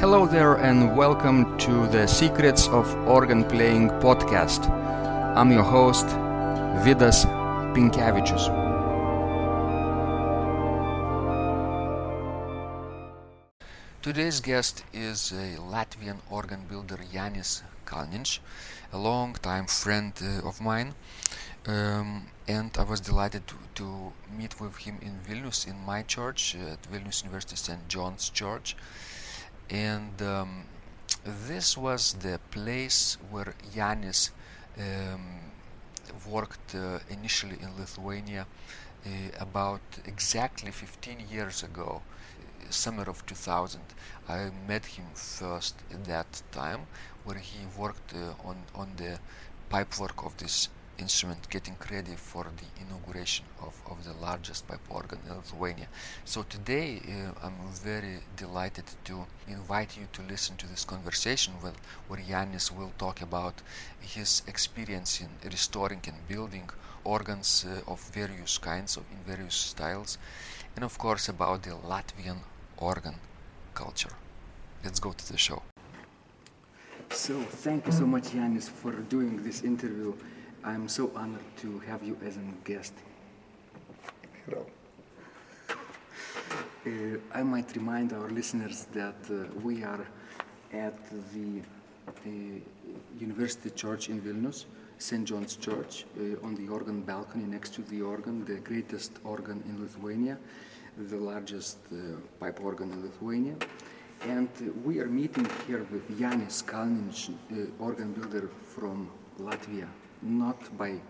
Hello there and welcome to the Secrets of Organ Playing podcast. I'm your host, Vidas Pinkevicius. Today's guest is a Latvian organ builder Janis Kalnins, a long-time friend of mine, and I was delighted to meet with him in Vilnius, in my church, at Vilnius University St. John's Church. And this was the place where Janis worked initially in Lithuania about exactly 15 years ago, summer of 2000. I met him first at that time, where he worked on the pipework of this instrument, getting ready for the inauguration of the largest pipe organ in Lithuania. So today I'm very delighted to invite you to listen to this conversation where Janis will talk about his experience in restoring and building organs of various kinds, in various styles, and of course about the Latvian organ culture. Let's go to the show. So thank you so much, Janis, for doing this interview. I'm so honored to have you as a guest. Hello. I might remind our listeners that we are at the University Church in Vilnius, St. John's Church, on the organ balcony next to the organ, the greatest organ in Lithuania, the largest pipe organ in Lithuania. And we are meeting here with Janis Kalnins, organ builder from Latvia. Not by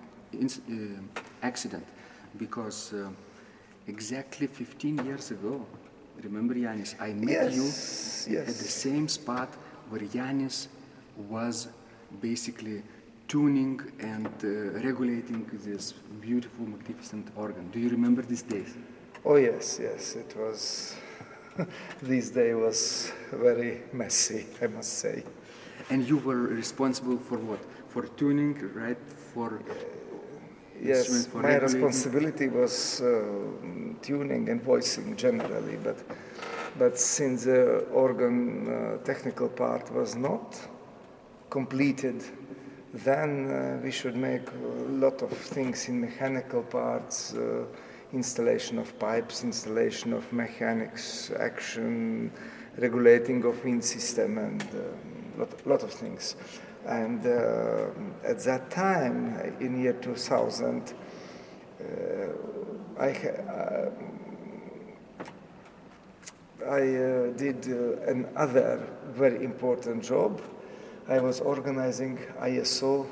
accident, because exactly 15 years ago, remember, Janis, I met you at the same spot where Janis was basically tuning and regulating this beautiful, magnificent organ. Do you remember these days? Oh yes, it was. This day was very messy, I must say. And you were responsible for what? For tuning, right? For yes, for my regulating. responsibility was tuning and voicing generally, but since the organ technical part was not completed, then we should make a lot of things in mechanical parts, installation of pipes, installation of mechanics, action, regulating of wind system, and lot of things. And at that time, in year 2000, I did another very important job. I was organizing ISO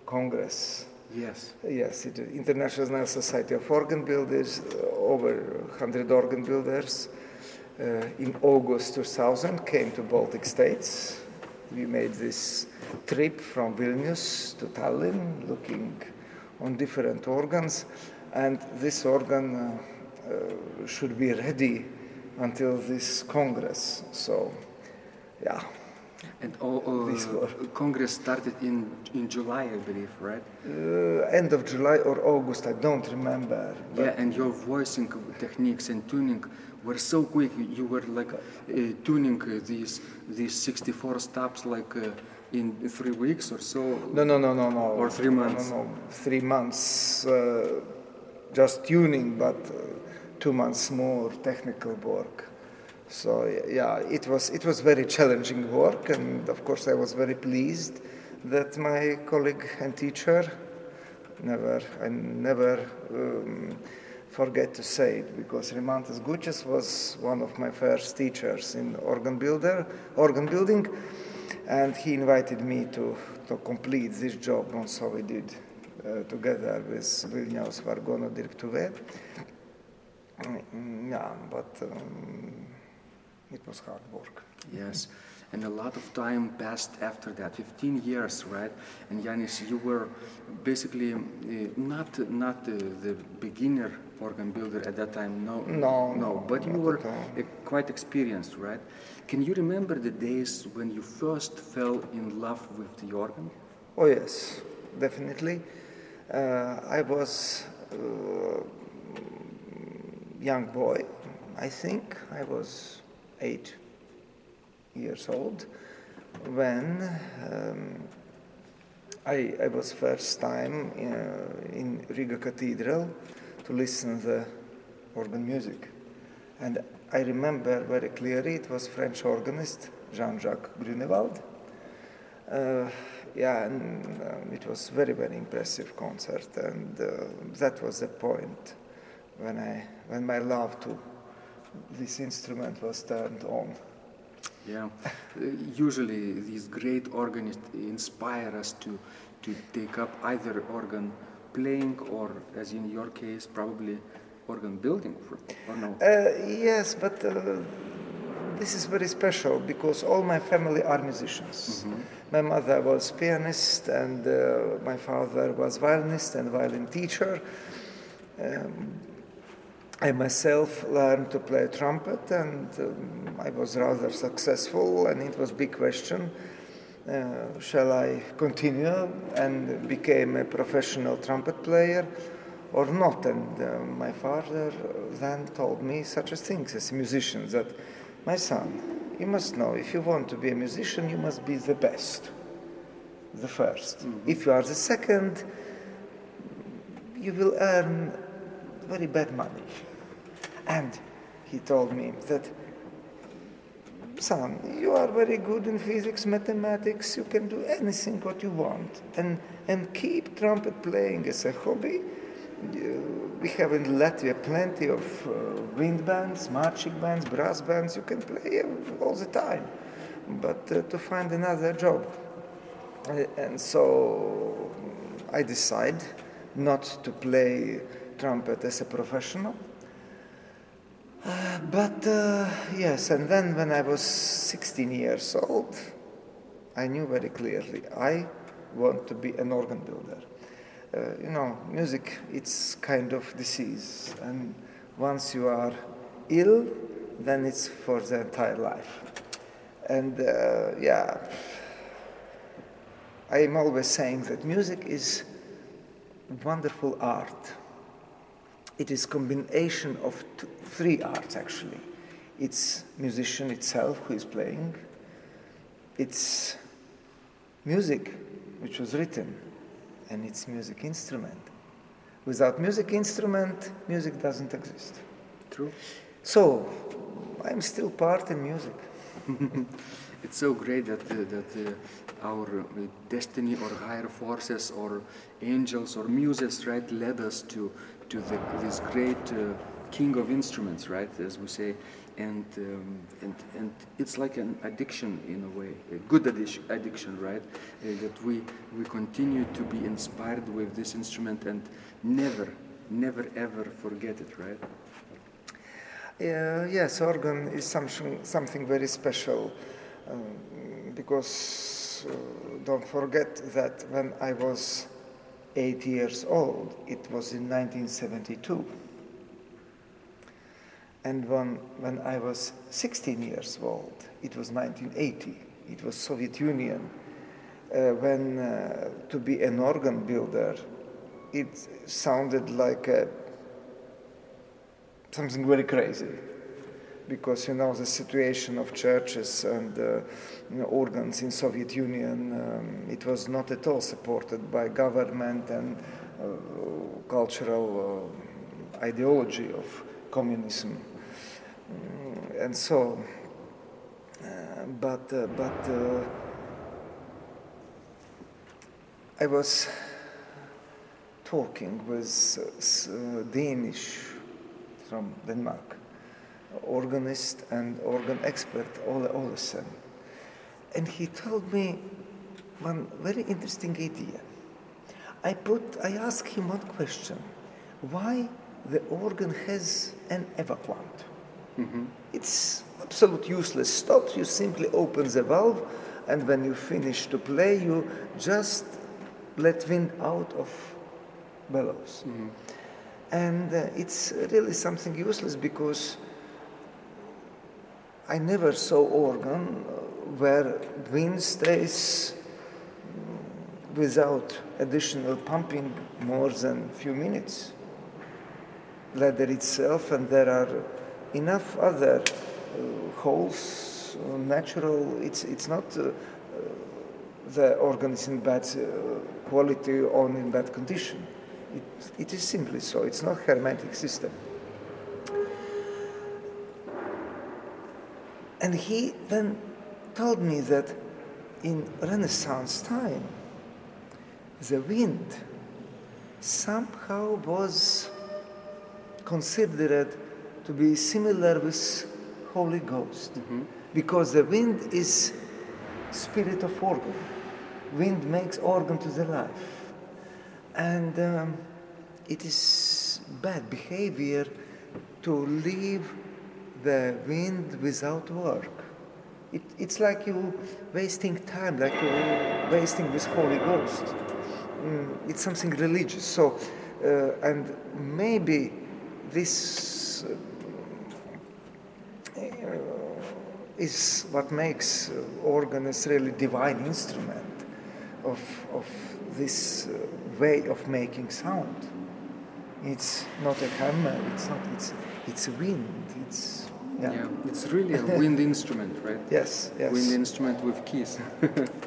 Congress. Yes, International Society of Organ Builders, over 100 organ builders. In August 2000, came to Baltic States. We made this trip from Vilnius to Tallinn, looking on different organs, and this organ should be ready until this Congress. So, yeah. And Congress started in July, I believe, right? End of July or August, I don't remember. Yeah, and your voicing techniques and tuning were so quick. You were like tuning these 64 stops like in 3 weeks or so. No. Or 3 months. No. 3 months, just tuning, but 2 months more technical work. So yeah, it was very challenging work, and of course I was very pleased that my colleague and teacher, I never forget to say it, because Rimantas Gučis was one of my first teachers in organ building, and he invited me to complete this job, and so we did together with Vilniaus Vargonų dirbtuvė. Yeah, but it was hard work. Yes, and a lot of time passed after that, 15 years, right? And Janis, you were basically not the beginner organ builder at that time, no, but you were quite experienced, right? Can you remember the days when you first fell in love with the organ? Oh yes, definitely. I was a young boy, I think. I was 8 years old when I was first time in Riga Cathedral to listen to the organ music. And I remember very clearly it was French organist Jean-Jacques Grunewald. It was very, very impressive concert, and that was the point when my love to this instrument was turned on. Yeah, usually these great organists inspire us to take up either organ playing or, as in your case, probably organ building, or no? Yes, but this is very special because all my family are musicians. Mm-hmm. My mother was pianist and my father was violinist and violin teacher. I myself learned to play trumpet, and I was rather successful, and it was a big question. Shall I continue and become a professional trumpet player or not? And my father then told me such a thing as a musician, that, my son, you must know, if you want to be a musician, you must be the best, the first. Mm-hmm. If you are the second, you will earn very bad money. And he told me that, son, you are very good in physics, mathematics, you can do anything what you want, and keep trumpet playing as a hobby. We have in Latvia plenty of wind bands, marching bands, brass bands, you can play all the time, but to find another job. And so I decided not to play trumpet as a professional. Yes, and then when I was 16 years old, I knew very clearly I want to be an organ builder. Music, it's kind of disease, and once you are ill, then it's for the entire life. And I am always saying that music is wonderful art. It is combination of three arts, actually. It's musician itself who is playing. It's music, which was written, and it's music instrument. Without music instrument, music doesn't exist. True. So, I'm still part in music. It's so great that our destiny or higher forces or angels or muses, right, led us to this great king of instruments, right, as we say, and it's like an addiction in a way, a good addiction, right, that we continue to be inspired with this instrument and never ever forget it, right? Yes, organ is something very special, because don't forget that when I was 8 years old, it was in 1972. And when I was 16 years old, it was 1980. It was Soviet Union. When to be an organ builder, it sounded like something very crazy, because the situation of churches and organs in Soviet Union, it was not at all supported by government and cultural ideology of communism. And so, I was talking with Danish from Denmark, organist and organ expert Ole Olesen. And he told me one very interesting idea. I asked him one question: why the organ has an evacuant? Mm-hmm. It's absolutely useless. Stops, you simply open the valve, and when you finish to play, you just let wind out of bellows. Mm-hmm. And it's really something useless, because I never saw organ where wind stays without additional pumping more than a few minutes. Leather itself, and there are enough other holes course, natural. It's not the organ is in bad quality or in bad condition. It is simply so. It's not hermetic system. And he then told me that in Renaissance time, the wind somehow was considered to be similar with Holy Ghost, because the wind is spirit of organ. Wind makes organ to the life. And it is bad behavior to leave the wind without work. It's like you wasting time, like you wasting this Holy Ghost. It's something religious. So, and maybe this is what makes organ a really divine instrument of this way of making sound. It's not a hammer. It's wind. It's really a wind instrument, right? Yes. Wind instrument with keys.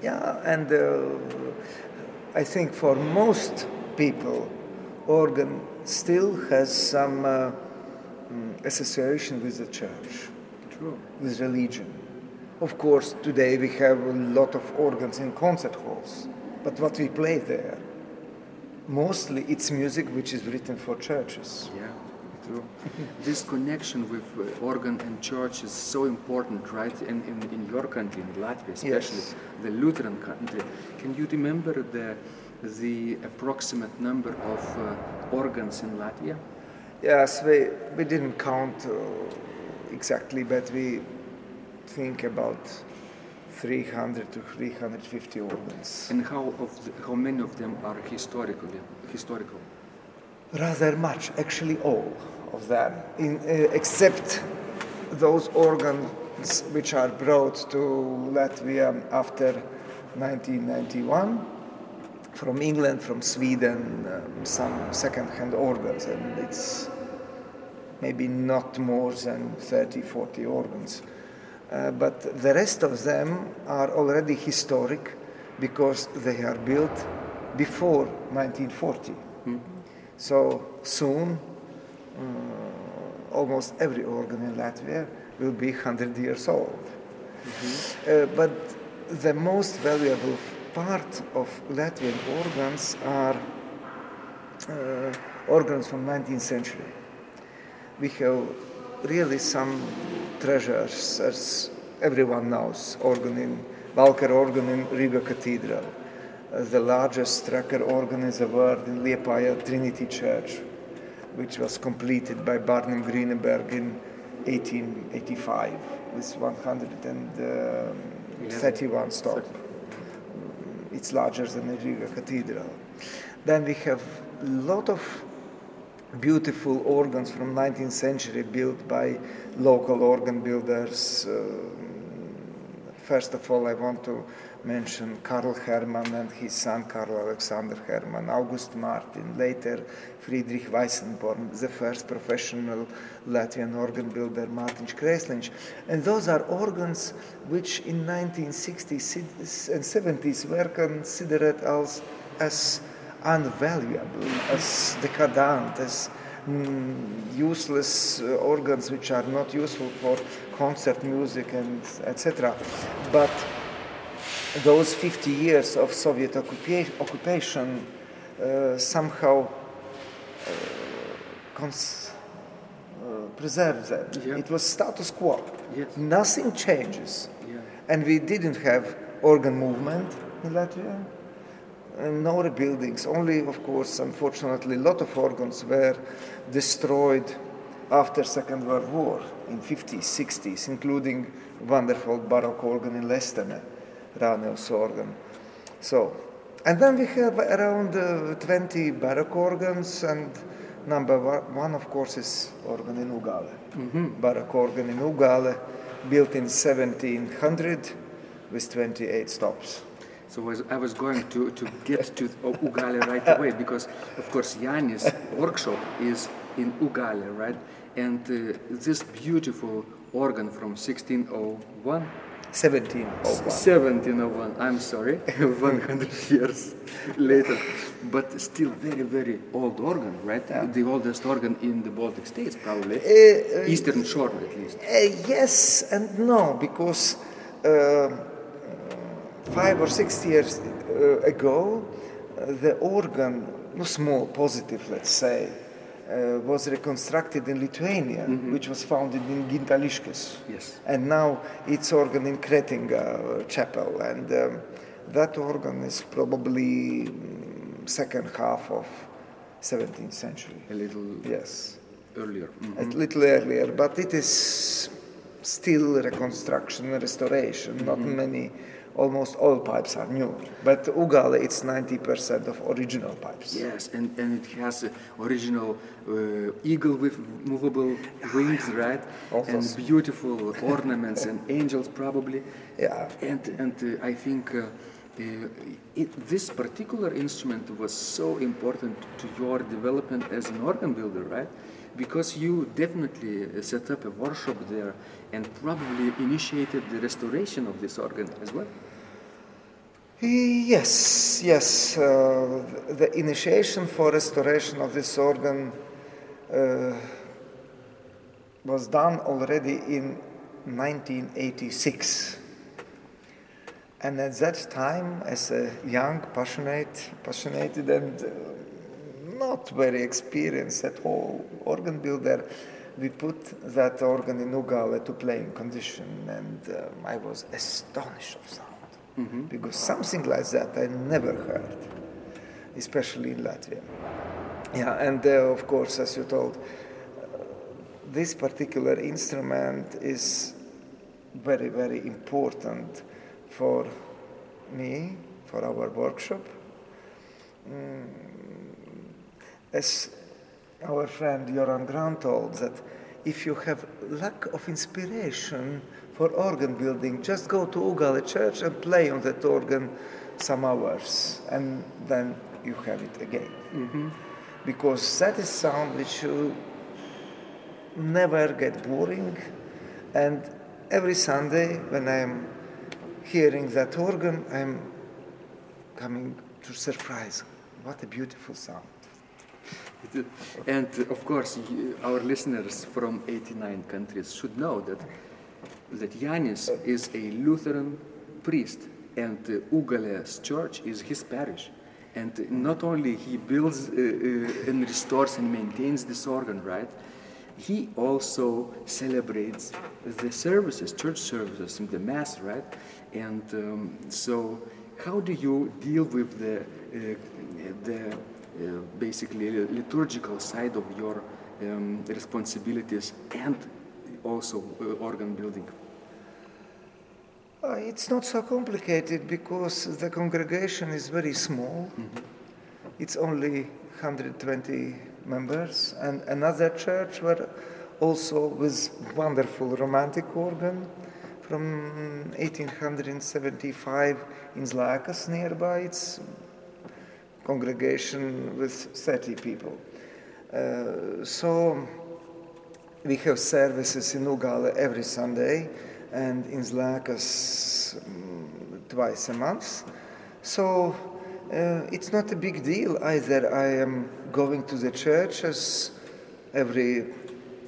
Yeah, and I think for most people, organ still has some association with the church. True. With religion. Of course, today we have a lot of organs in concert halls, but what we play there, mostly it's music which is written for churches. Yeah, true. This connection with organ and church is so important, right? In your country, in Latvia especially, Yes. the Lutheran country. Can you remember the approximate number of organs in Latvia? Yes, we didn't count exactly, but we think about 300 to 350 organs. And how many of them are historical? Rather much, actually all of them, except those organs which are brought to Latvia after 1991 from England, from Sweden, some second-hand organs, and it's maybe not more than 30, 40 organs. But the rest of them are already historic because they are built before 1940. So soon, almost every organ in Latvia will be 100 years old. But the most valuable part of Latvian organs are organs from 19th century. We have really some treasures, as everyone knows. Valker organ in Riga Cathedral, the largest Tracker organ in the world in Liepāja Trinity Church, which was completed by Barnum Greenberg in 1885 with 131 stops. It's larger than the Riga Cathedral. Then we have a lot of beautiful organs from 19th century built by local organ builders. First of all, I want to mention Karl Hermann and his son Karl Alexander Hermann, August Martin, later Friedrich Weissenborn, the first professional Latvian organ builder Martin Kreslins. And those are organs which in 1960s and 70s were considered as unvaluable, as decadent, as useless organs which are not useful for concert music and etc. But those 50 years of Soviet occupation somehow preserved them. Yeah. It was status quo. Yes. Nothing changes. Yeah. And we didn't have organ movement in Latvia. No rebuildings, only, of course, unfortunately, a lot of organs were destroyed after Second World War in 50s, 60s, including wonderful Baroque organ in Lestene, Raneus organ. So, and then we have around 20 Baroque organs, and number one, of course, is organ in Ugale. Baroque organ in Ugale, built in 1700 with 28 stops. So I was going to get to Ugale right away because, of course, Janis' workshop is in Ugale, right? And this beautiful organ from 1601. 1701. 1701, I'm sorry, 100 years later, but still very, very old organ, right? Yeah. The oldest organ in the Baltic states, probably. Eastern Shore, at least. Yes and no, because 5 or 6 years ago, the organ, small, positive, let's say, was reconstructed in Lithuania, which was founded in Gintališkis. Yes. And now it's organ in Kretinga chapel, and that organ is probably second half of 17th century. A little Yes. earlier. A little earlier, but it is still reconstruction, restoration. Not many, almost all pipes are new. But Ugale, it's 90% of original pipes. Yes, and it has original eagle with movable wings, right? Also and beautiful ornaments and angels, probably. Yeah. And I think this particular instrument was so important to your development as an organ builder, right? Because you definitely set up a workshop there and probably initiated the restoration of this organ as well. Yes. The initiation for restoration of this organ was done already in 1986. And at that time, as a young, passionate and not very experienced at all organ builder, we put that organ in Ugale to playing condition, and I was astonished of sound, because something like that I never heard, especially in Latvia. Yeah, and of course, as you told, this particular instrument is very, very important for me, for our workshop. As our friend Joran Grant told, that if you have lack of inspiration for organ building, just go to Ugale church and play on that organ some hours, and then you have it again. Because that is sound which you never get boring, and every Sunday when I'm hearing that organ, I'm coming to surprise. What a beautiful sound. And of course, our listeners from 89 countries should know that Janis is a Lutheran priest, and Ugale's church is his parish. And not only he builds and restores and maintains this organ, right? He also celebrates the services, church services, in the Mass, right? And so, how do you deal with the basically liturgical side of your responsibilities and also organ building? It's not so complicated because the congregation is very small. It's only 120 members, and another church were also with wonderful romantic organ from 1875 in Zlakas nearby. It's congregation with 30 people. So we have services in Ugale every Sunday and in Zlakas twice a month. So it's not a big deal either. I am going to the church as every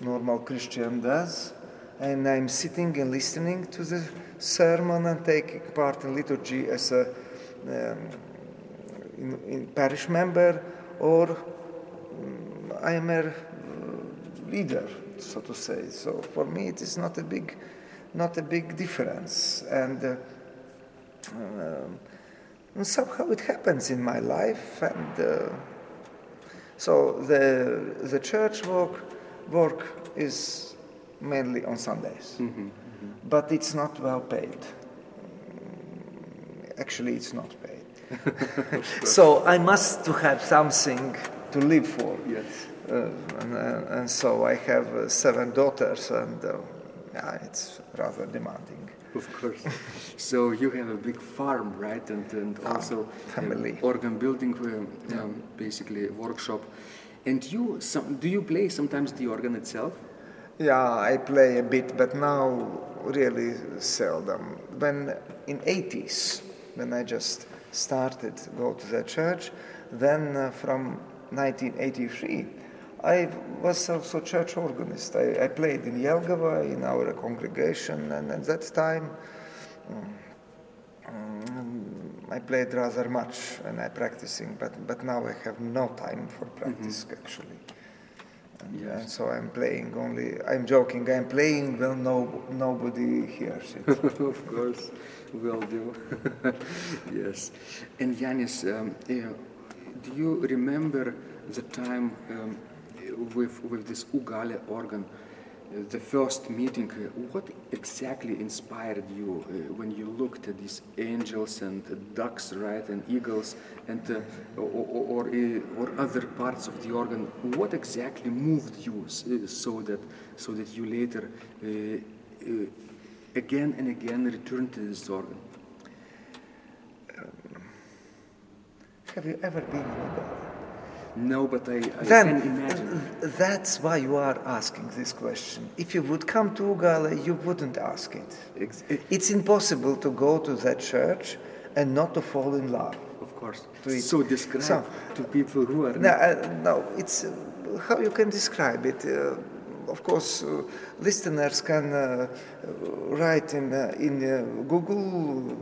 normal Christian does, and I'm sitting and listening to the sermon and taking part in liturgy as a in parish member, or I am a leader, so to say. So for me, it is not a big difference, and somehow it happens in my life, and so the church work is mainly on Sundays, but it's not well paid. Actually, it's not paid. So I must to have something to live for. Yes. And so I have 7 daughters, and it's rather demanding. Of course. So you have a big farm, right? And also family. Organ building, basically workshop. And do you play sometimes the organ itself? Yeah, I play a bit, but now really seldom. When in 80s, when I just started to go to the church, then from 1983, I was also church organist. I played in Jelgava in our congregation, and at that time I played rather much and I practicing, but now I have no time for practice actually. And so I'm playing only, I'm joking, I'm playing when nobody hears it. Of course, will do. Yes. And Janis, do you remember the time with this Ugale organ, the first meeting? What exactly inspired you when you looked at these angels and ducks, right, and eagles, and or other parts of the organ? What exactly moved you so that you later again and again returned to this organ? Have you ever been in Ugale? No, but I can imagine. That's why you are asking this question. If you would come to Ugale, you wouldn't ask it. It's impossible to go to that church and not to fall in love. Of course. To it. So describe to people who are... No, it's how you can describe it. Of course, listeners can write in Google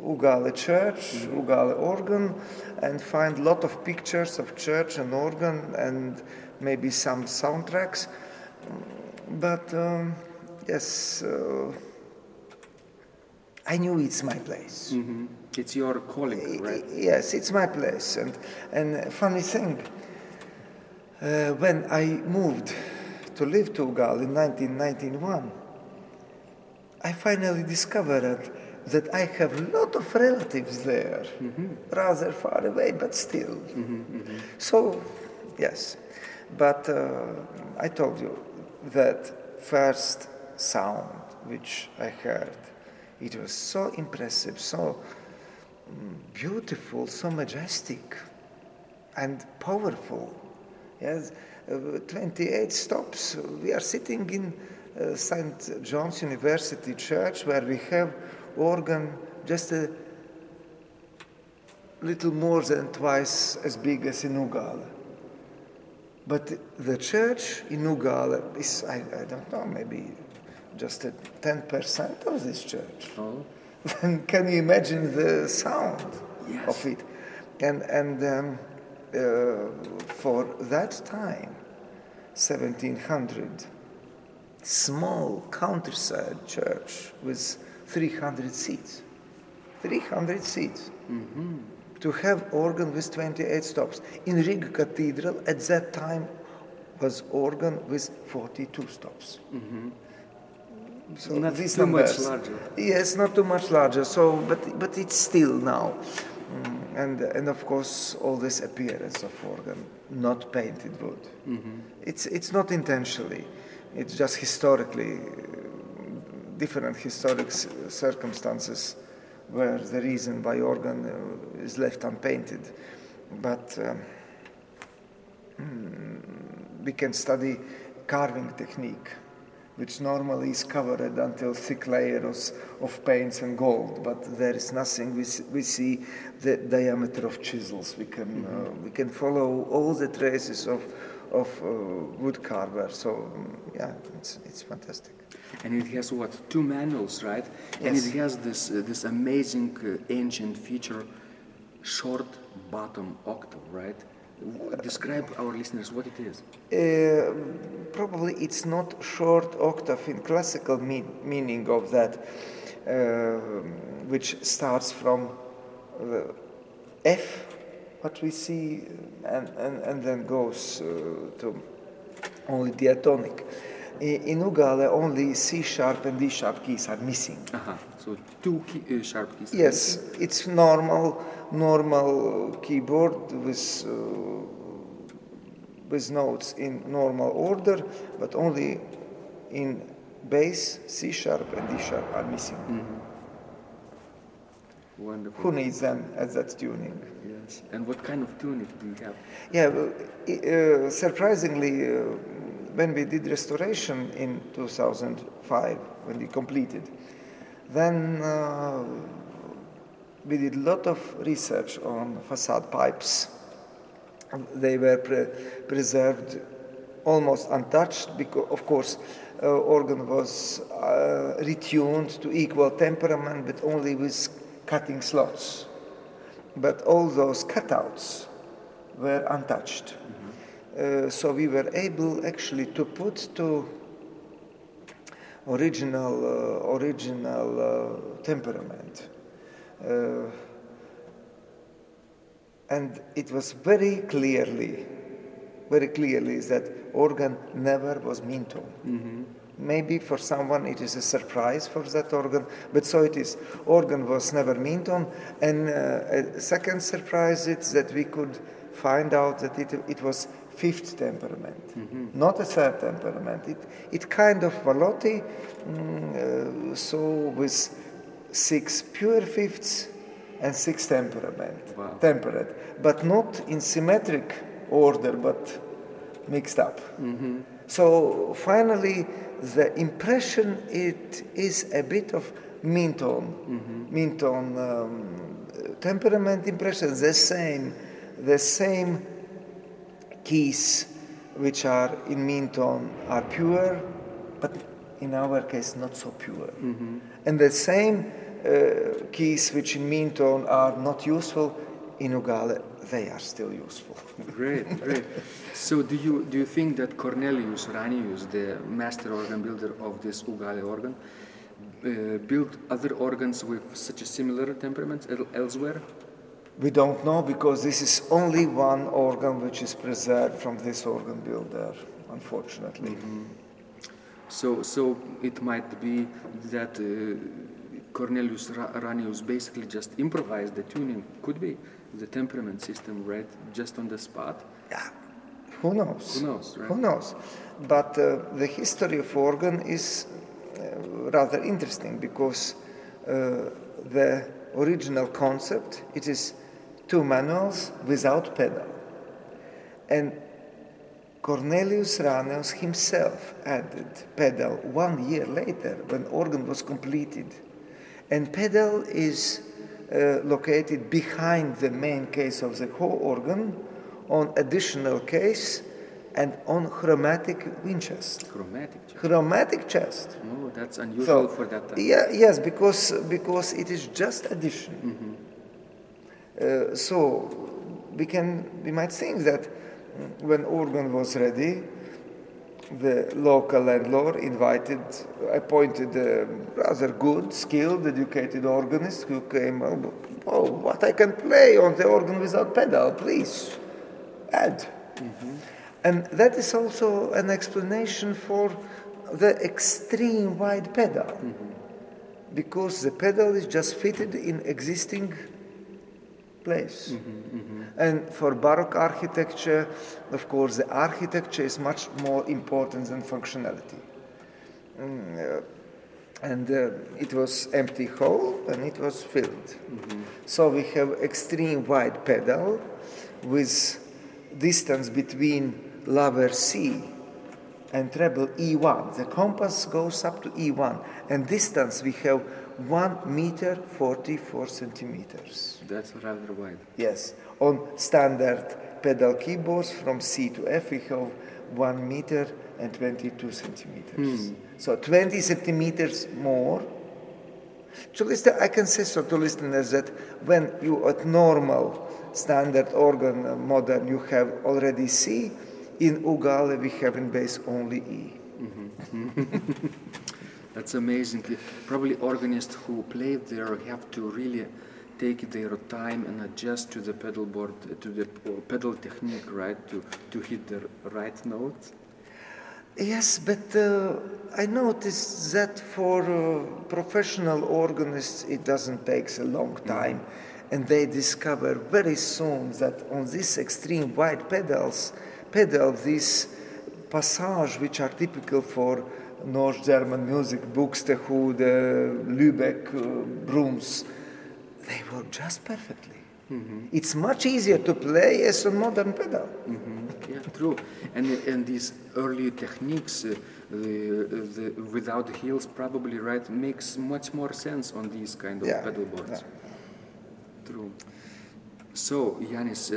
Ugale Church, Ugale organ, and find a lot of pictures of church and organ and maybe some soundtracks. But yes, I knew it's my place. Mm-hmm. It's your calling, right? Yes, it's my place. And funny thing, when I moved to live to Ugale in 1991, I finally discovered that I have a lot of relatives there, rather far away, but still. So, yes. But I told you that first sound which I heard, it was so impressive, so beautiful, so majestic and powerful. Yes, 28 stops. We are sitting in St. John's University Church where we have organ just a little more than twice as big as in Ugale. But the church in Ugale is, I don't know, maybe just 10% of this church. Oh. Then can you imagine the sound of it? And for that time, 1700, small countryside church with 300 seats. 300 seats. To have organ with 28 stops. In Riga Cathedral at that time was organ with 42 stops. So not these too numbers, much larger. Yes, not too much larger. So, but it's still now, and of course all this appearance of organ, not painted wood. It's not intentionally. It's just historically different historic circumstances where the reason why organ is left unpainted. But we can study carving technique, which normally is covered until thick layers of paints and gold, but there is nothing. We see the diameter of chisels. We can follow all the traces of wood carver. So yeah, it's fantastic. And it has what, 2 manuals, right? Yes. And it has this amazing ancient feature, short bottom octave, right? Describe our listeners what it is. Probably it's not short octave in classical meaning of that, which starts from F, what we see, and then goes to only diatonic. In Ugale, only C sharp and D sharp keys are missing. So 2 sharp keys. Yes, it's normal keyboard with notes in normal order, but only in bass, C sharp and D sharp are missing. Wonderful. Who needs them at that tuning? Yes. And what kind of tuning do you have? Yeah, surprisingly, when we did restoration in 2005, when we completed, then we did a lot of research on facade pipes. They were preserved almost untouched because, of course, organ was retuned to equal temperament, but only with cutting slots. But all those cutouts were untouched. So we were able actually to put to original temperament. And it was very clearly that organ never was mean tone. Maybe for someone it is a surprise for that organ, but so it is. Organ was never mean tone. And a second surprise is that we could find out that it was fifth temperament, not a third temperament. It kind of Valotti, so with 6 pure fifths and 6 temperament, temperate, but not in symmetric order, but mixed up. So finally, the impression it is a bit of mean tone, temperament impression. The same keys which are in mean tone are pure, but in our case not so pure. And the same keys which in mean tone are not useful, in Ugale they are still useful. Great. So do you think that Cornelius Ranius, the master organ builder of this Ugale organ, built other organs with such a similar temperament elsewhere? We don't know, because this is only one organ which is preserved from this organ builder, unfortunately. So it might be that Cornelius Ranius basically just improvised the tuning, could be the temperament system, right, just on the spot? Yeah, who knows? Right? Who knows? But the history of organ is rather interesting, because the original concept, it is 2 manuals without pedal. And Cornelius Ranius himself added pedal 1 year later, when organ was completed. And pedal is located behind the main case of the whole organ, on additional case, and on chromatic windchest. Chromatic chest. Oh, that's unusual for that time. Yes, because it is just addition. So we might think that when organ was ready, the local landlord appointed a rather good, skilled, educated organist who came, what I can play on the organ without pedal, please add. And that is also an explanation for the extreme wide pedal, because the pedal is just fitted in existing place. And for Baroque architecture, of course, the architecture is much more important than functionality. And it was empty hole and it was filled. So we have extreme wide pedal with distance between lower C and treble E1. The compass goes up to E1, and distance we have 1 meter 44 centimeters. That's rather wide. Yes. On standard pedal keyboards from C to F we have 1 meter and 22 centimeters. So 20 centimeters more. I can say so to listeners that when you at normal standard organ modern you have already C, in Ugale we have in base only E. That's amazing. Probably organists who play there have to really take their time and adjust to the pedal board, to the pedal technique, right, to hit the right notes. Yes, but I noticed that for professional organists it doesn't take a long time, and they discover very soon that on these extreme wide pedal these passages which are typical for North German music, Buxtehude, Lübeck, Brooms, they work just perfectly. It's much easier to play as a modern pedal. Yeah, true. And these early techniques, the without heels, probably right, makes much more sense on these kind of pedal boards. True. So, Janis,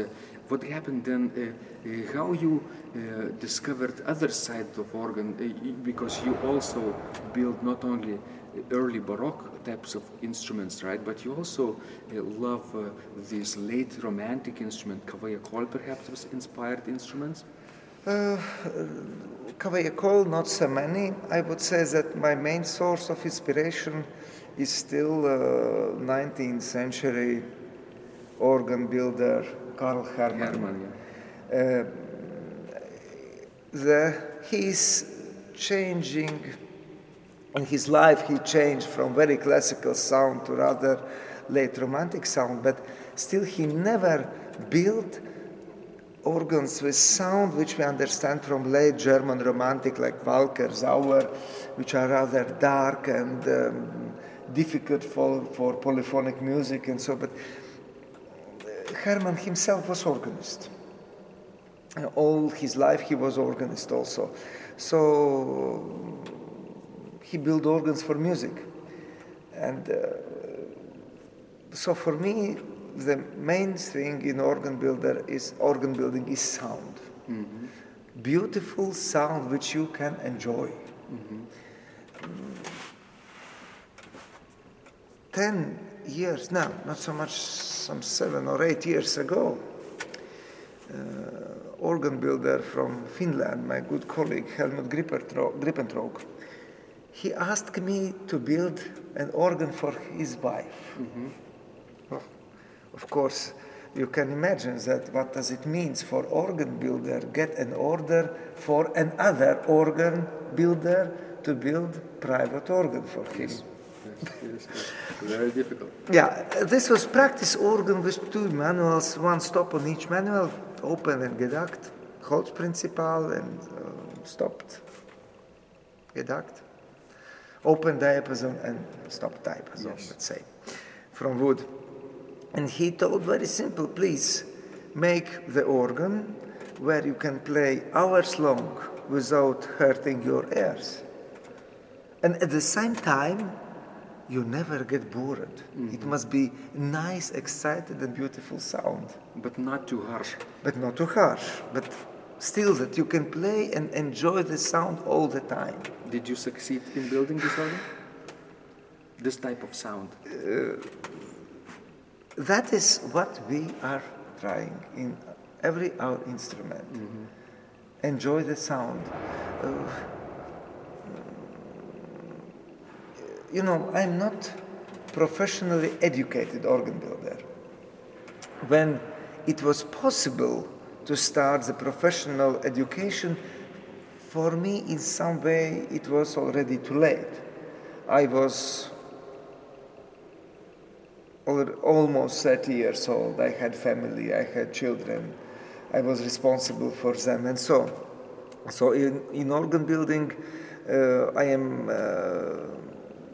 what happened then? How you discovered other side of organ? Because you also build not only early Baroque types of instruments, right? But you also love these late Romantic instrument, cavaillacol perhaps was inspired instruments? Cavaillacol, not so many. I would say that my main source of inspiration is still 19th century organ builder Karl Hermann. He's changing. In his life, he changed from very classical sound to rather late Romantic sound, but still he never built organs with sound which we understand from late German Romantic, like Walker, Sauer, which are rather dark and difficult for polyphonic music and so. But Hermann himself was organist. All his life he was organist also. So he built organs for music. And so for me, the main thing in organ building is sound. Beautiful sound which you can enjoy. 10 years now, not so much, some 7 or 8 years ago, organ builder from Finland, my good colleague Helmut Grippentrog, he asked me to build an organ for his wife. Well, of course, you can imagine that what does it mean for organ builder get an order for another organ builder to build private organ for him. Yes. Very difficult. Yeah, this was practice organ with 2 manuals, 1 stop on each manual, open and geduct, Holz principal and stopped geduct, open diapason and stopped diapason, let's say, from wood. And he told very simple, please make the organ where you can play hours long without hurting your ears. And at the same time, you never get bored. It must be nice, excited and beautiful sound. But not too harsh. But not too harsh. But still that you can play and enjoy the sound all the time. Did you succeed in building this organ? This type of sound? That is what we are trying in every our instrument. Enjoy the sound. You know, I'm not professionally educated organ builder. When it was possible to start the professional education, for me in some way it was already too late. I was almost 30 years old. I had family, I had children. I was responsible for them and so. So in organ building, I am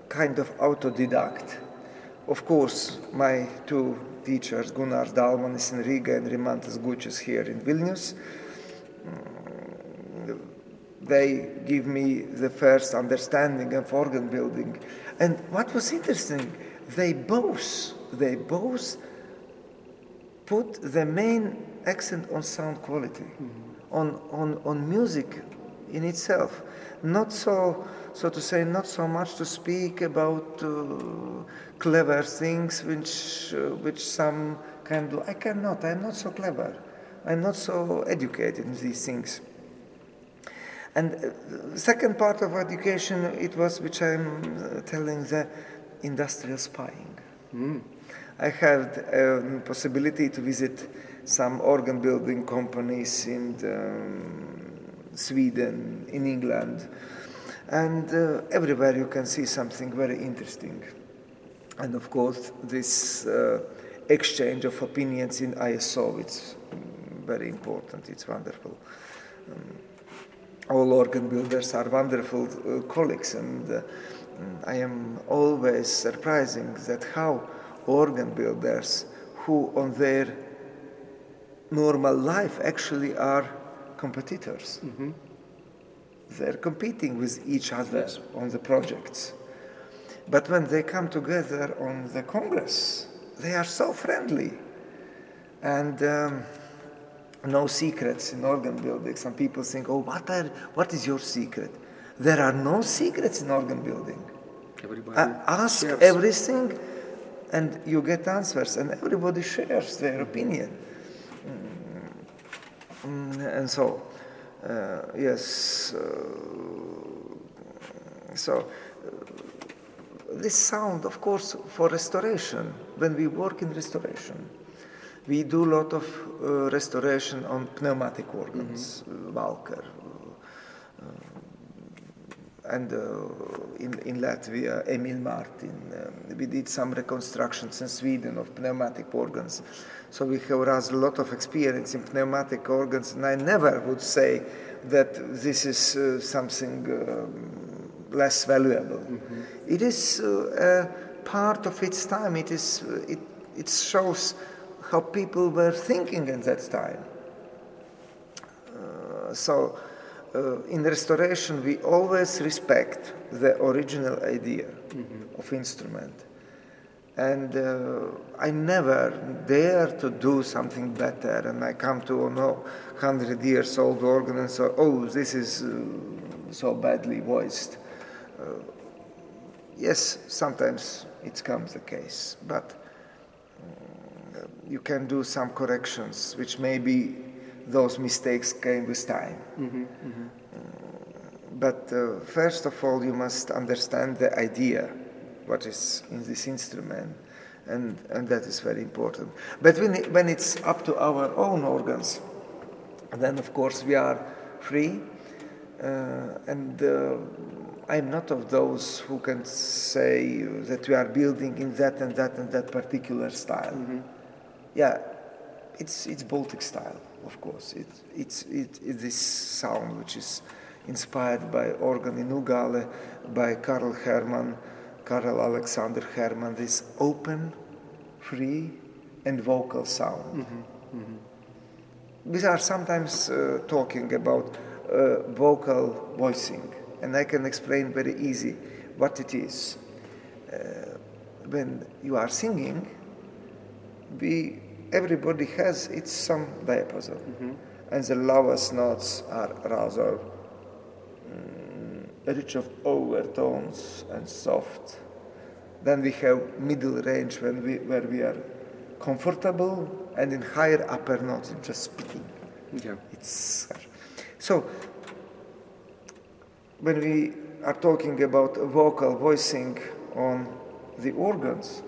kind of autodidact. Of course, my 2 teachers, Gunnar Dalmanis in Riga and Rimantas Gučis here in Vilnius, they give me the first understanding of organ building. And what was interesting, they both put the main accent on sound quality, on music in itself. Not so to say, not so much to speak about clever things which some can do. I cannot. I'm not so clever. I'm not so educated in these things. And the second part of education, it was, which I'm telling, the industrial spying. I had possibility to visit some organ building companies in Sweden, in England, and everywhere you can see something very interesting. And of course, this exchange of opinions in ISO, it's very important, it's wonderful. All organ builders are wonderful colleagues, and I am always surprising that how organ builders who on their normal life actually are competitors. They're competing with each other on the projects. But when they come together on the Congress, they are so friendly. And no secrets in organ building. Some people think, oh, what is your secret? There are no secrets in organ building. Everybody ask shares. everything and you get answers, and everybody shares their opinion. And so, yes, this sound, of course, for restoration, when we work in restoration, we do a lot of restoration on pneumatic organs, Walker, and in Latvia, Emil Martin. We did some reconstructions in Sweden of pneumatic organs. So we have rather a lot of experience in pneumatic organs, and I never would say that this is something less valuable. It is a part of its time. It shows how people were thinking at that time. In restoration, we always respect the original idea of instrument. And I never dare to do something better. And I come to 100 years old organ and say, oh, this is so badly voiced. Yes, sometimes it comes the case. But you can do some corrections, which maybe those mistakes came with time. But first of all, you must understand the idea, what is in this instrument, and that is very important. But when it's up to our own organs, then of course we are free, and I'm not of those who can say that we are building in that and that and that particular style. Yeah, it's Baltic style, of course. It's this sound which is inspired by organ in Ugale, by Karl Alexander Hermann, this open, free, and vocal sound. We are sometimes talking about vocal voicing, and I can explain very easy what it is. When you are singing, everybody has its some diapason, and the lowest notes are rather rich of overtones and soft. Then we have middle range where we are comfortable, and in higher upper notes it's just speaking. So when we are talking about vocal voicing on the organs,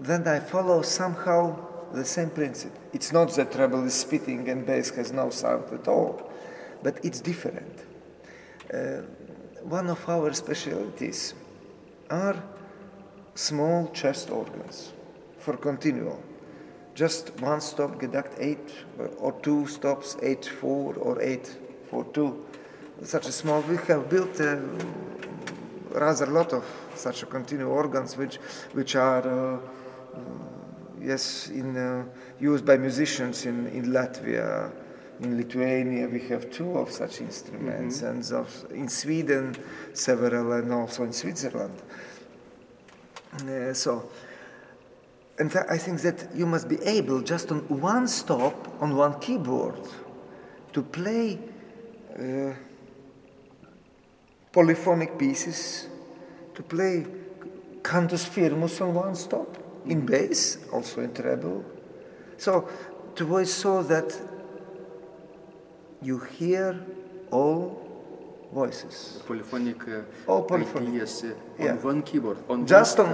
then I follow somehow the same principle. It's not that treble is spitting and bass has no sound at all, but it's different. One of our specialties are small chest organs for continual. Just one stop, Gedacht 8, or 2 stops, 8-4 or 8-4-2. Such a small, we have built rather a lot of such a continual organs which are used by musicians in Latvia. In Lithuania, we have 2 of such instruments, and in Sweden, several, and also in Switzerland. And I think that you must be able, just on one stop, on one keyboard, to play polyphonic pieces, to play cantus firmus on one stop, in bass, also in treble. So, to voice so that you hear all voices. Polyphonic ideas on one keyboard. On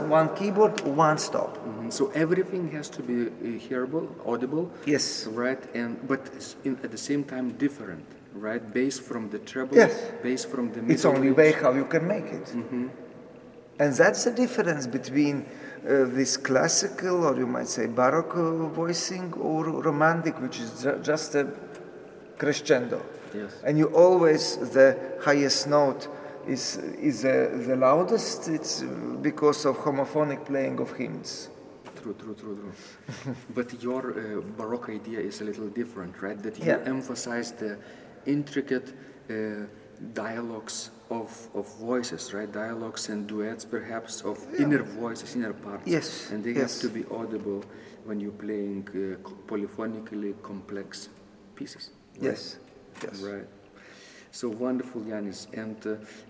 one keyboard, one stop. So everything has to be hearable, audible. Yes. Right, but at the same time different, right? Bass from the treble, bass from the middle. It's only way how you can make it. And that's the difference between this classical, or you might say baroque voicing, or romantic, which is just a crescendo. Yes. And you always, the highest note is the loudest. It's because of homophonic playing of hymns. True. But your Baroque idea is a little different, right? That you emphasize the intricate dialogues of voices, right? Dialogues and duets, perhaps, of inner voices, inner parts. Yes. And they have to be audible when you're playing polyphonically complex pieces. Right? Yes. Right. So wonderful, Janis. And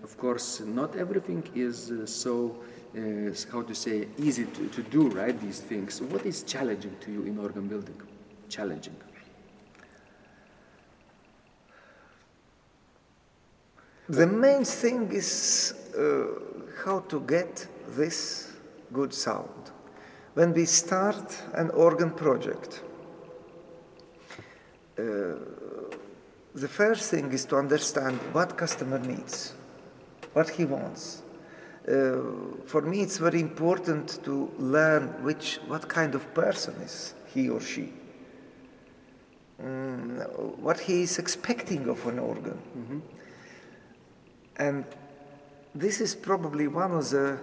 of course, not everything is easy to do, right? These things. What is challenging to you in organ building? Challenging. The main thing is how to get this good sound. When we start an organ project, the first thing is to understand what customer needs, what he wants. For me, it's very important to learn what kind of person is he or she, what he is expecting of an organ. Mm-hmm. And this is probably one of the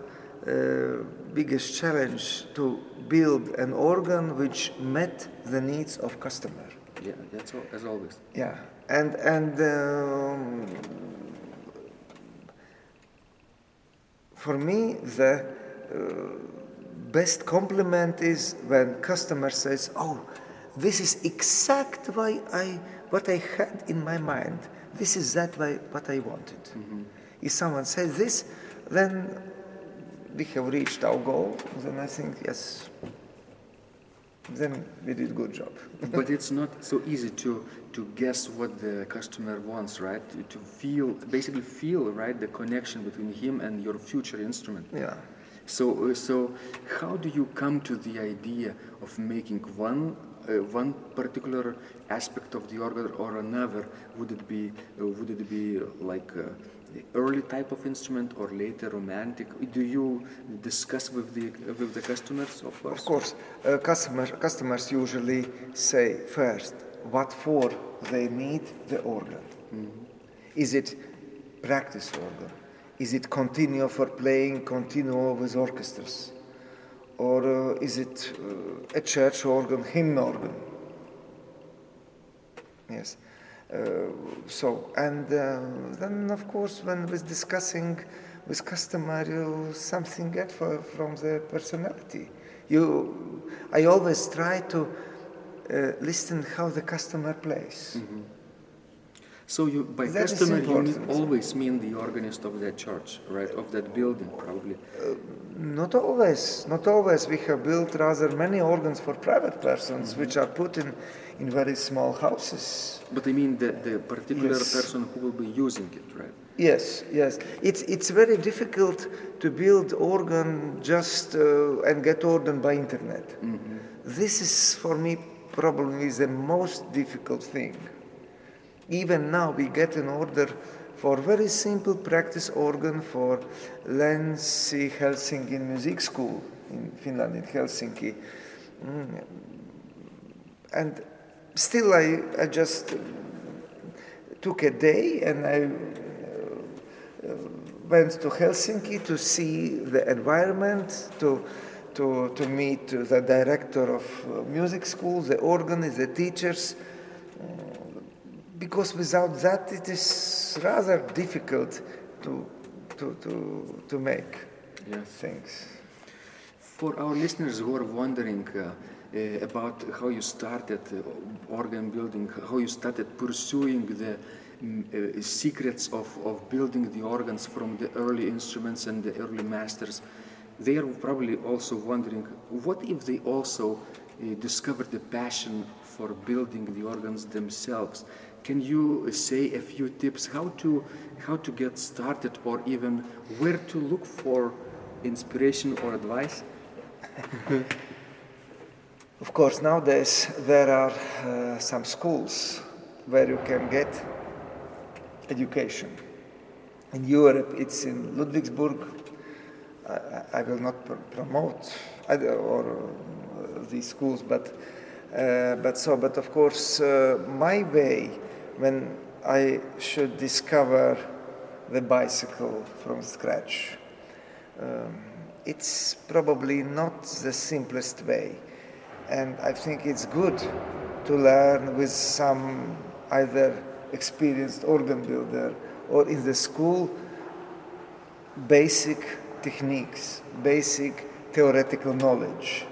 biggest challenge to build an organ which met the needs of customer. Yeah, that's all, as always. Yeah, and for me the best compliment is when customer says, "Oh, this is exactly what I had in my mind. This is what I wanted." Mm-hmm. If someone says this, then we have reached our goal. Then I think, yes, then we did a good job. But it's not so easy to guess what the customer wants, right? To basically feel, right, the connection between him and your future instrument. Yeah. So how do you come to the idea of making one particular aspect of the organ or another? Would it be like the early type of instrument or later romantic? Do you discuss with the customers, of course? Of course, customers usually say first what for they need the organ. Mm-hmm. Is it practice organ? Is it continuo for playing continuo with orchestras? Or is it a church organ, hymn organ? Yes. Then of course when with discussing with customer, you something get from the personality. I always try to listen how the customer plays. Mm-hmm. So by that customer you always mean the organist of that church, right? Of that building, probably. Not always. We have built rather many organs for private persons, mm-hmm. which are put in very small houses. But I mean the particular person who will be using it, right? Yes. It's very difficult to build organ just and get organ by internet. Mm-hmm. This is for me probably the most difficult thing. Even now we get an order for very simple practice organ for Länsi Helsinki Music School in Finland, in Helsinki. And still I just took a day and I went to Helsinki to see the environment, to meet the director of music school, the organist, the teachers. Because without that, it is rather difficult to make things. For our listeners who are wondering about how you started organ building, how you started pursuing the secrets of building the organs from the early instruments and the early masters, they are probably also wondering, what if they also discovered the passion for building the organs themselves? Can you say a few tips how to get started, or even where to look for inspiration or advice? Of course, nowadays there are some schools where you can get education. In Europe, it's in Ludwigsburg. I will not promote these schools, but of course, my way when I should discover the bicycle from scratch. it's probably not the simplest way. And I think it's good to learn with some either experienced organ builder or in the school basic techniques, basic theoretical knowledge.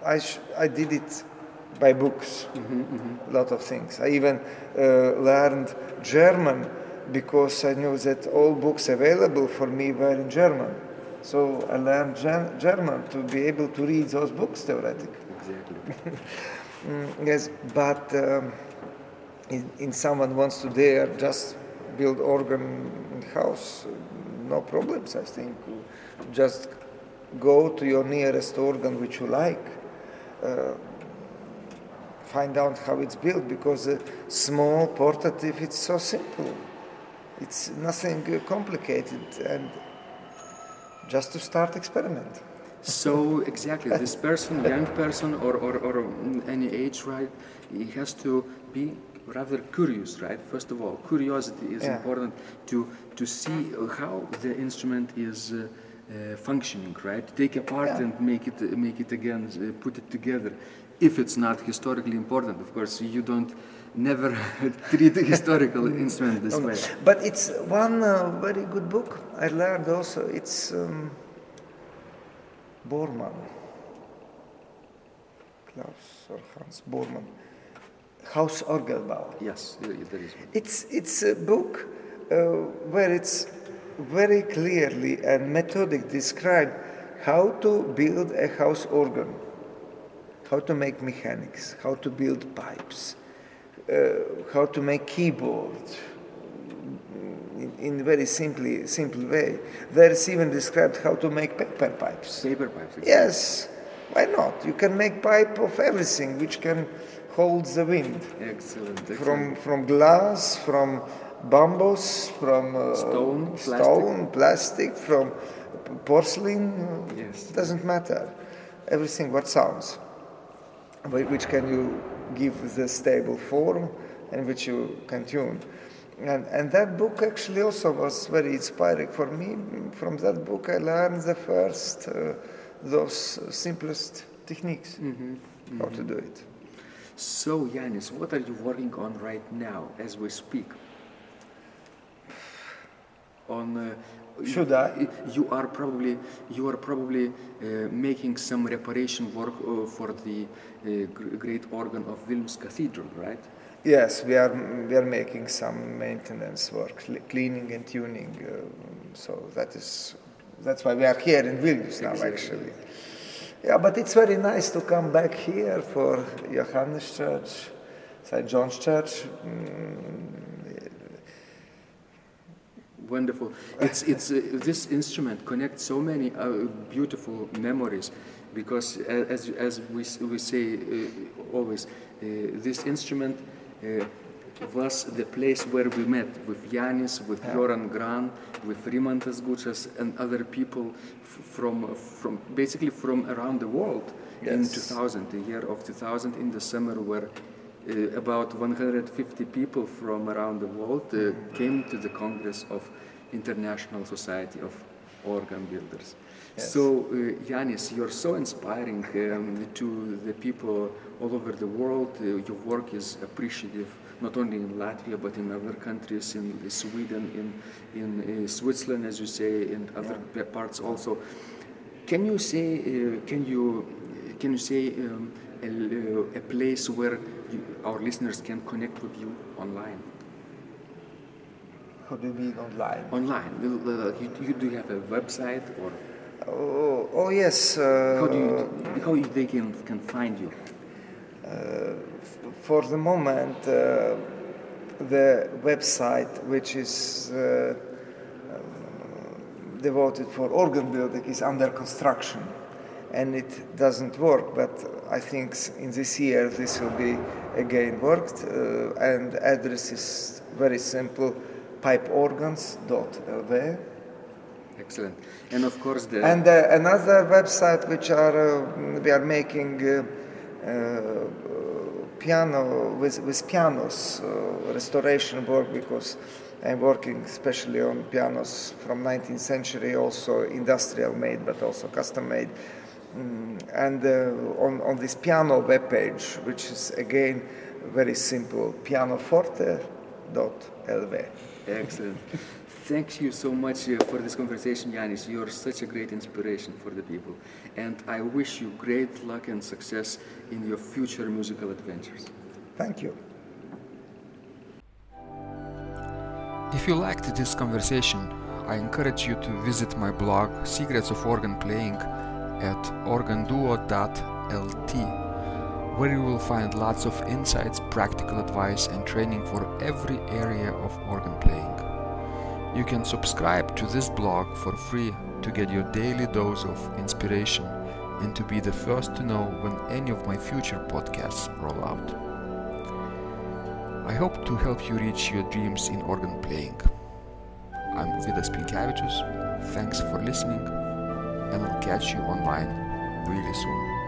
I did it by books, a lot of things. I even learned German because I knew that all books available for me were in German. So I learned German to be able to read those books theoretically. Exactly. Yes, but in someone wants to dare just build organ in house, no problems. I think just go to your nearest organ which you like, find out how it's built, because a small portative, it's so simple. It's nothing complicated, and just to start experiment. So exactly, this person, young person or any age, right, he has to be rather curious, right? First of all, curiosity is important to see how the instrument is functioning, right? Take apart and make it again, put it together. If it's not historically important, of course, you don't never treat a historical instrument this way. But it's one very good book I learned also. It's Bormann, Klaus or Hans Bormann, Haus Orgelbau. Yes, there is one. It's a book where it's very clearly and methodic described how to build a house organ, how to make mechanics, how to build pipes, how to make keyboard in a very simple way. There's even described how to make paper pipes. Paper pipes. Exactly. Yes, why not? You can make pipe of everything which can hold the wind. Excellent. From glass, from bambus, from stone, plastic, from porcelain. Yes. Doesn't matter. Everything what sounds, which can you give the stable form and which you can tune. And that book actually also was very inspiring for me. From that book I learned the first, those simplest techniques, how to do it. So, Janis, what are you working on right now as we speak? Should I? You are probably making some reparation work for the great organ of Vilnius Cathedral, right? Yes, we are making some maintenance work, cleaning and tuning. So that's why we are here in Vilnius now, actually. Yeah, but it's very nice to come back here for Johannes Church, St. John's Church. Wonderful. It's this instrument connects so many beautiful memories, because as we say always, this instrument was the place where we met with Janis, with Joran Gran, with Rimantas Gučas and other people from basically from around the world. Yes. In 2000, the year of 2000, in the summer, where about 150 people from around the world came to the Congress of International Society of Organ Builders. Yes. So, Janis, you're so inspiring to the people all over the world. Your work is appreciative, not only in Latvia, but in other countries, in Sweden, in Switzerland, as you say, in other parts also. Can you say a place where our listeners can connect with you online? How do you mean online? Online. Do you have a website or? Oh yes. How they can find you? For the moment, the website which is devoted for organ building is under construction, and it doesn't work. But I think in this year this will be again worked, and address is very simple: pipeorgans.lv. Excellent. And of course and another website which we are making piano with pianos restoration work, because I'm working especially on pianos from 19th century, also industrial made, but also custom made. And on this piano webpage, which is again very simple, pianoforte.lv. Excellent. Thank you so much for this conversation, Janis. You're such a great inspiration for the people. And I wish you great luck and success in your future musical adventures. Thank you. If you liked this conversation, I encourage you to visit my blog Secrets of Organ Playing at organduo.lt, where you will find lots of insights, practical advice and training for every area of organ playing. You can subscribe to this blog for free to get your daily dose of inspiration and to be the first to know when any of my future podcasts roll out. I hope to help you reach your dreams in organ playing. I'm Vidas Pinkevicius. Thanks for listening, and I'll catch you online really soon.